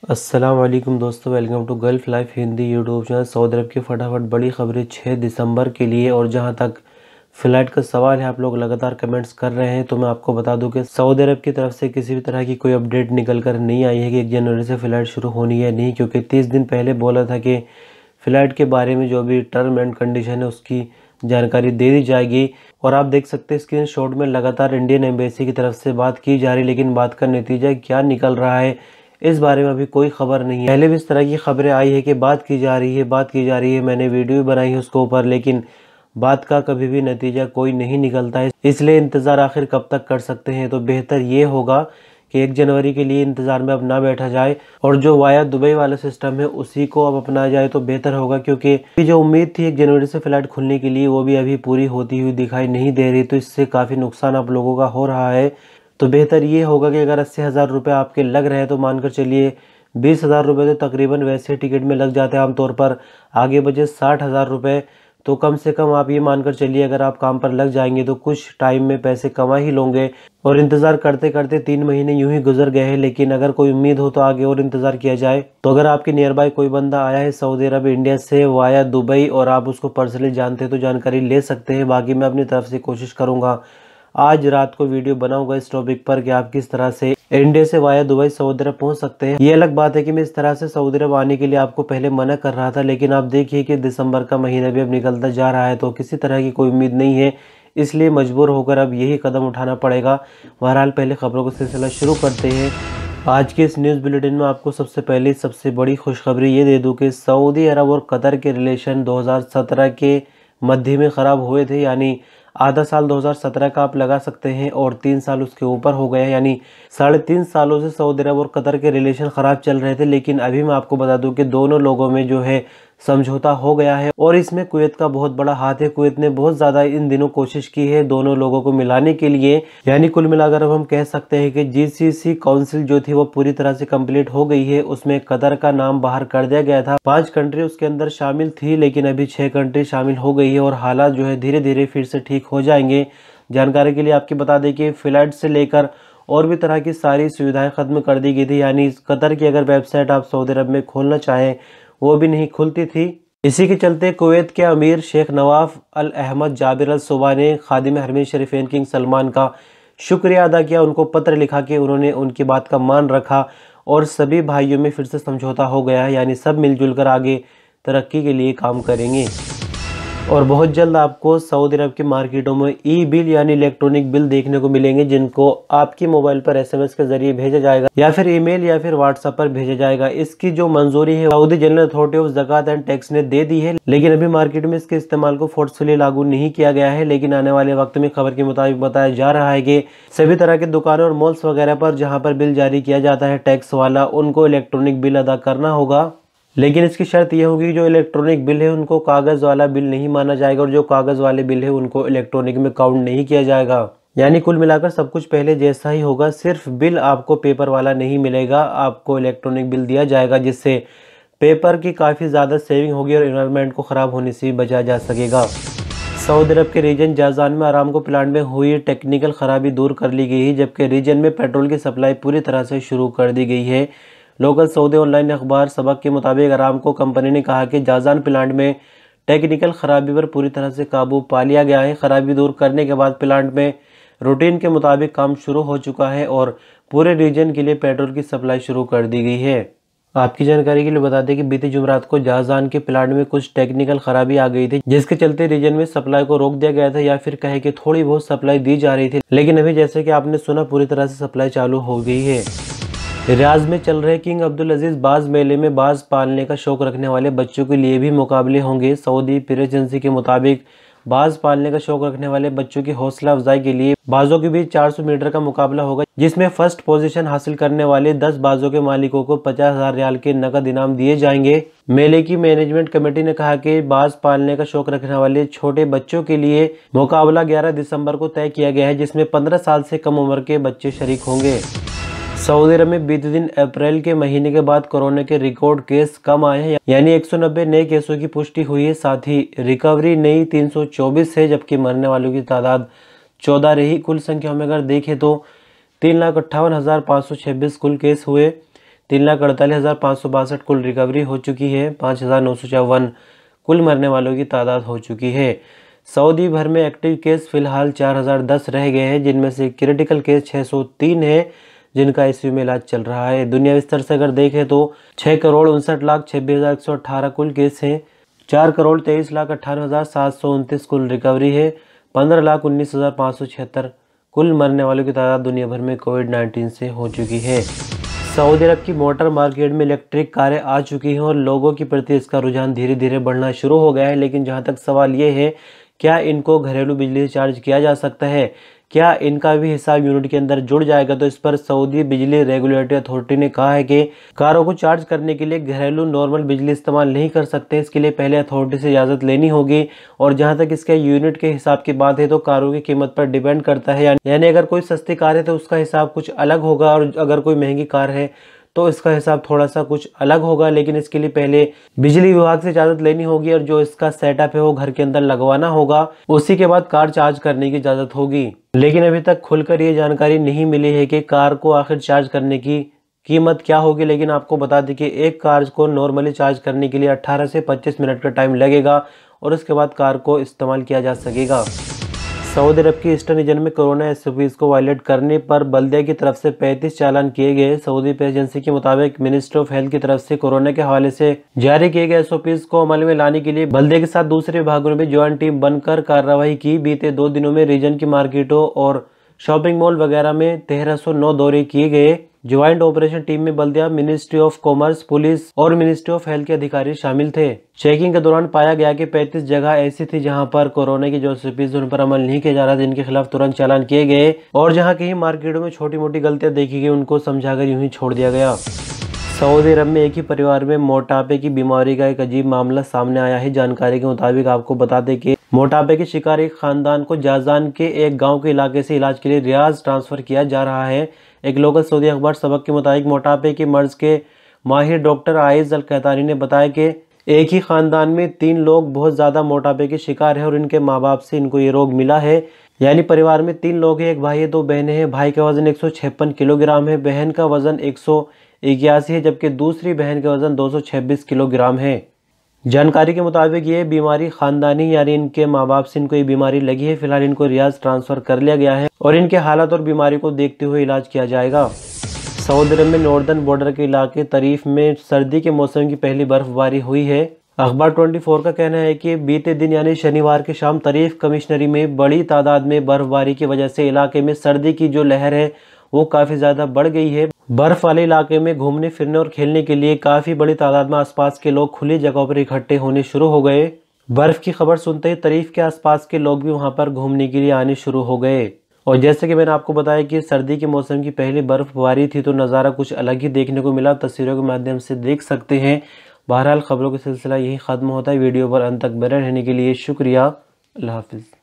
अस्सलाम वालेकुम दोस्तों, welcome to gulf life Hindi YouTube channel. Saudi Arab की फटाफट बड़ी खबरें 6 दिसंबर के लिए। और जहां तक फ़्लाइट का सवाल है, आप लोग लगातार कमेंट्स कर रहे हैं, तो मैं आपको बता दूं कि सऊदी अरब की तरफ से किसी भी तरह की कोई अपडेट निकल कर नहीं आई है कि 1 जनवरी से फ़्लाइट शुरू होनी है नहीं, क्योंकि 30 दिन पहले बोला था कि फ़्लाइट के बारे में जो भी टर्म एंड कंडीशन है उसकी जानकारी दे दी जाएगी। और आप देख सकते हैं स्क्रीन शॉट में लगातार इंडियन एम्बेसी की तरफ से बात की जा रही है, लेकिन बात का नतीजा क्या निकल रहा है इस बारे में अभी कोई खबर नहीं है। पहले भी इस तरह की खबरें आई है कि बात की जा रही है, मैंने वीडियो भी बनाई है उसके ऊपर, लेकिन बात का कभी भी नतीजा कोई नहीं निकलता है। इसलिए इंतज़ार आखिर कब तक कर सकते हैं। तो बेहतर ये होगा कि 1 जनवरी के लिए इंतज़ार में अब ना बैठा जाए और जो वाया दुबई वाला सिस्टम है उसी को अब अपनाया जाए तो बेहतर होगा, क्योंकि जो उम्मीद थी 1 जनवरी से फ़्लाइट खुलने के लिए वो भी अभी पूरी होती हुई दिखाई नहीं दे रही। तो इससे काफ़ी नुकसान आप लोगों का हो रहा है। तो बेहतर ये होगा कि अगर 80,000 रुपये आपके लग रहे हैं तो मानकर चलिए 20,000 रुपये तो तकरीबन वैसे टिकट में लग जाते हैं आमतौर पर। आगे बचे 60,000 रुपये, तो कम से कम आप ये मानकर चलिए अगर आप काम पर लग जाएंगे तो कुछ टाइम में पैसे कमा ही लोगे। और इंतज़ार करते करते 3 महीने यूं ही गुजर गए हैं, लेकिन अगर कोई उम्मीद हो तो आगे और इंतज़ार किया जाए। तो अगर आपके नियर बाय कोई बंदा आया है सऊदी अरब इंडिया से वाया दुबई और आप उसको पर्सनली जानते हैं तो जानकारी ले सकते हैं। बाकी मैं अपनी तरफ से कोशिश करूँगा आज रात को वीडियो बनाऊंगा इस टॉपिक पर कि आप किस तरह से इंडिया से वाया दुबई सऊदी अरब पहुंच सकते हैं। ये अलग बात है कि मैं इस तरह से सऊदी अरब आने के लिए आपको पहले मना कर रहा था, लेकिन आप देखिए कि दिसंबर का महीना भी अब निकलता जा रहा है तो किसी तरह की कोई उम्मीद नहीं है, इसलिए मजबूर होकर अब यही कदम उठाना पड़ेगा। बहरहाल पहले खबरों का सिलसिला शुरू करते हैं। आज के इस न्यूज़ बुलेटिन में आपको सबसे पहले सबसे बड़ी खुशखबरी ये दे दूं कि सऊदी अरब और कतर के रिलेशन 2017 के मध्य में ख़राब हुए थे, यानी आधा साल 2017 का आप लगा सकते हैं और 3 साल उसके ऊपर हो गए, यानी 3.5 सालों से सऊदी अरब और कतर के रिलेशन ख़राब चल रहे थे। लेकिन अभी मैं आपको बता दूं कि दोनों लोगों में जो है समझौता हो गया है और इसमें कुवैत का बहुत बड़ा हाथ है। कुवैत ने बहुत ज़्यादा इन दिनों कोशिश की है दोनों लोगों को मिलाने के लिए, यानी कुल मिलाकर अब हम कह सकते हैं कि GCC काउंसिल जो थी वो पूरी तरह से कंप्लीट हो गई है। उसमें कतर का नाम बाहर कर दिया गया था। 5 कंट्री उसके अंदर शामिल थी, लेकिन अभी 6 कंट्री शामिल हो गई है और हालात जो है धीरे धीरे फिर से ठीक हो जाएंगे। जानकारी के लिए आपकी बता दें कि फ्लाइट से लेकर और भी तरह की सारी सुविधाएं खत्म कर दी गई थी, यानी कतर की अगर वेबसाइट आप सऊदी अरब में खोलना चाहें वो भी नहीं खुलती थी। इसी के चलते कुवैत के अमीर शेख नवाफ अल अहमद जाबिर अल सुबा ने खादिम हरमैन शरीफैन किंग सलमान का शुक्रिया अदा किया, उनको पत्र लिखा कि उन्होंने उनकी बात का मान रखा और सभी भाइयों में फिर से समझौता हो गया है, यानी सब मिलजुल कर आगे तरक्की के लिए काम करेंगे। और बहुत जल्द आपको सऊदी अरब की मार्केटों में ई-बिल यानी इलेक्ट्रॉनिक बिल देखने को मिलेंगे, जिनको आपकी मोबाइल पर SMS के जरिए भेजा जाएगा या फिर ईमेल या फिर व्हाट्सएप पर भेजा जाएगा। इसकी जो मंजूरी है सऊदी जनरल अथॉरिटी ऑफ ज़कात एंड टैक्स ने दे दी है, लेकिन अभी मार्केट में इसके इस्तेमाल को फोर्सफुली लागू नहीं किया गया है। लेकिन आने वाले वक्त में खबर के मुताबिक बताया जा रहा है कि सभी तरह के दुकानों और मॉल्स वगैरह पर जहाँ पर बिल जारी किया जाता है टैक्स वाला, उनको इलेक्ट्रॉनिक बिल अदा करना होगा। लेकिन इसकी शर्त यह होगी जो इलेक्ट्रॉनिक बिल है उनको कागज़ वाला बिल नहीं माना जाएगा और जो कागज़ वाले बिल है उनको इलेक्ट्रॉनिक में काउंट नहीं किया जाएगा। यानी कुल मिलाकर सब कुछ पहले जैसा ही होगा, सिर्फ बिल आपको पेपर वाला नहीं मिलेगा, आपको इलेक्ट्रॉनिक बिल दिया जाएगा, जिससे पेपर की काफ़ी ज़्यादा सेविंग होगी और एनवायरनमेंट को ख़राब होने से भी बचा जा सकेगा। सऊदी अरब के रीजन जाजान में आरामको प्लांट में हुई टेक्निकल ख़राबी दूर कर ली गई है, जबकि रीजन में पेट्रोल की सप्लाई पूरी तरह से शुरू कर दी गई है। लोकल सऊदी ऑनलाइन अखबार सबक के मुताबिक आरामको कंपनी ने कहा कि जाजान प्लांट में टेक्निकल खराबी पर पूरी तरह से काबू पा लिया गया है। खराबी दूर करने के बाद प्लांट में रूटीन के मुताबिक काम शुरू हो चुका है और पूरे रीजन के लिए पेट्रोल की सप्लाई शुरू कर दी गई है। आपकी जानकारी के लिए बता दें कि बीती जुमरात को जाजान के प्लांट में कुछ टेक्निकल खराबी आ गई थी, जिसके चलते रीजन में सप्लाई को रोक दिया गया था, या फिर कहे कि थोड़ी बहुत सप्लाई दी जा रही थी। लेकिन अभी जैसे कि आपने सुना पूरी तरह से सप्लाई चालू हो गई है। रियाज में चल रहे किंग अब्दुल अजीज बाज मेले में बाज पालने का शौक रखने वाले बच्चों के लिए भी मुकाबले होंगे। सऊदी प्रेस एजेंसी के मुताबिक बाज पालने का शौक रखने वाले बच्चों की हौसला अफजाई के लिए बाजों के बीच 400 मीटर का मुकाबला होगा, जिसमें फर्स्ट पोजीशन हासिल करने वाले 10 बाजों के मालिकों को 50,000 रियाल के नकद इनाम दिए जाएंगे। मेले की मैनेजमेंट कमेटी ने कहा कि बाज पालने का शौक रखने वाले छोटे बच्चों के लिए मुकाबला 11 दिसंबर को तय किया गया है, जिसमें 15 साल से कम उम्र के बच्चे शरीक होंगे। सऊदी अरब में बीते दिन अप्रैल के महीने के बाद कोरोना के रिकॉर्ड केस कम आए हैं, यानी 190 नए केसों की पुष्टि हुई है। साथ ही रिकवरी नई 324 है, जबकि मरने वालों की तादाद 14 रही। कुल संख्या में अगर देखें तो 3,58,526 कुल केस हुए। 3,48,562 कुल रिकवरी हो चुकी है। 5,954 कुल मरने वालों की तादाद हो चुकी है। सऊदी भर में एक्टिव केस फिलहाल 4,010 रह गए हैं, जिनमें से क्रिटिकल केस 603 है जिनका आईसीयू में इलाज चल रहा है। दुनिया स्तर से अगर देखें तो 6,59,26,118 कुल केस हैं, 4,23,58,729 कुल रिकवरी है, 15,19,576 कुल मरने वालों की तादाद दुनिया भर में कोविड-19 से हो चुकी है। सऊदी अरब की मोटर मार्केट में इलेक्ट्रिक कारें आ चुकी हैं और लोगों के प्रति इसका रुझान धीरे धीरे बढ़ना शुरू हो गया है। लेकिन जहां तक सवाल ये है, क्या इनको घरेलू बिजली से चार्ज किया जा सकता है, क्या इनका भी हिसाब यूनिट के अंदर जुड़ जाएगा? तो इस पर सऊदी बिजली रेगुलेटरी अथॉरिटी ने कहा है कि कारों को चार्ज करने के लिए घरेलू नॉर्मल बिजली इस्तेमाल नहीं कर सकते। इसके लिए पहले अथॉरिटी से इजाज़त लेनी होगी। और जहां तक इसके यूनिट के हिसाब की बात है तो कारों की कीमत पर डिपेंड करता है, यानी अगर कोई सस्ती कार है तो उसका हिसाब कुछ अलग होगा और अगर कोई महंगी कार है तो इसका हिसाब थोड़ा सा कुछ अलग होगा। लेकिन इसके लिए पहले बिजली विभाग से इजाज़त लेनी होगी और जो इसका सेटअप है वो घर के अंदर लगवाना होगा, उसी के बाद कार चार्ज करने की इजाज़त होगी। लेकिन अभी तक खुलकर ये जानकारी नहीं मिली है कि कार को आखिर चार्ज करने की कीमत क्या होगी। लेकिन आपको बता दें कि एक कार को नॉर्मली चार्ज करने के लिए 18 से 25 मिनट का टाइम लगेगा और उसके बाद कार को इस्तेमाल किया जा सकेगा। सऊदी अरब की ईस्टर्न रीजन में कोरोना एसओपीज को वायलेट करने पर बल्दिया की तरफ से 35 चालान किए गए। सऊदी प्रेस एजेंसी के मुताबिक मिनिस्ट्री ऑफ हेल्थ की तरफ से कोरोना के हवाले से जारी किए गए एसओपीज को अमल में लाने के लिए बल्दिया के साथ दूसरे विभागों ने भी ज्वाइंट टीम बनकर कार्रवाई की। बीते 2 दिनों में रीजन की मार्केटों और शॉपिंग मॉल वगैरह में 1309 दौरे किए गए। ज्वाइंट ऑपरेशन टीम में बल्दिया, मिनिस्ट्री ऑफ कॉमर्स, पुलिस और मिनिस्ट्री ऑफ हेल्थ के अधिकारी शामिल थे। चेकिंग के दौरान पाया गया कि 35 जगह ऐसी थी जहां पर कोरोना की जो एसओपीज उन पर अमल नहीं किया जा रहा, जिनके खिलाफ तुरंत चालान किए गए और जहां कहीं मार्केटों में छोटी मोटी गलतियां देखी गई उनको समझाकर यूं ही छोड़ दिया गया। सऊदी अरब में एक ही परिवार में मोटापे की बीमारी का एक अजीब मामला सामने आया है। जानकारी के मुताबिक आपको बता दें कि मोटापे के शिकार एक खानदान को जाजान के एक गांव के इलाके से इलाज के लिए रियाज ट्रांसफर किया जा रहा है। एक लोकल सऊदी अखबार सबक के मुताबिक मोटापे के मर्ज के माहिर डॉक्टर आइज अल कहतानी ने बताया कि एक ही खानदान में 3 लोग बहुत ज्यादा मोटापे के शिकार है और इनके माँ बाप से इनको ये रोग मिला है। यानी परिवार में 3 लोग हैं, एक भाई है, 2 बहनें हैं। भाई का वजन 156 किलोग्राम है, बहन का वजन 181 है, जबकि दूसरी बहन का वजन 226 किलोग्राम है। जानकारी के मुताबिक ये बीमारी खानदानी, यानी इनके माँ बाप से इनको ये बीमारी लगी है। फिलहाल इनको रियाज ट्रांसफर कर लिया गया है और इनके हालत और बीमारी को देखते हुए इलाज किया जाएगा। सऊदी अरब में नॉर्दर्न बॉर्डर के इलाके तरीफ में सर्दी के मौसम की पहली बर्फबारी हुई है। अखबार 24 का कहना है कि बीते दिन यानी शनिवार की शाम तरीफ कमिश्नरी में बड़ी तादाद में बर्फबारी की वजह से इलाके में सर्दी की जो लहर है वो काफी ज्यादा बढ़ गई है। बर्फ वाले इलाके में घूमने फिरने और खेलने के लिए काफी बड़ी तादाद में आसपास के लोग खुली जगहों पर इकट्ठे होने शुरू हो गए। बर्फ की खबर सुनते ही तरीफ के आसपास के लोग भी वहां पर घूमने के लिए आने शुरू हो गए। और जैसे कि मैंने आपको बताया कि सर्दी के मौसम की पहली बर्फबारी थी तो नज़ारा कुछ अलग ही देखने को मिला। तस्वीरों के माध्यम से देख सकते हैं। बहरहाल खबरों का सिलसिला यही खत्म होता है। वीडियो पर अंत तक बने रहने के लिए शुक्रिया। अल्लाह हाफिज़।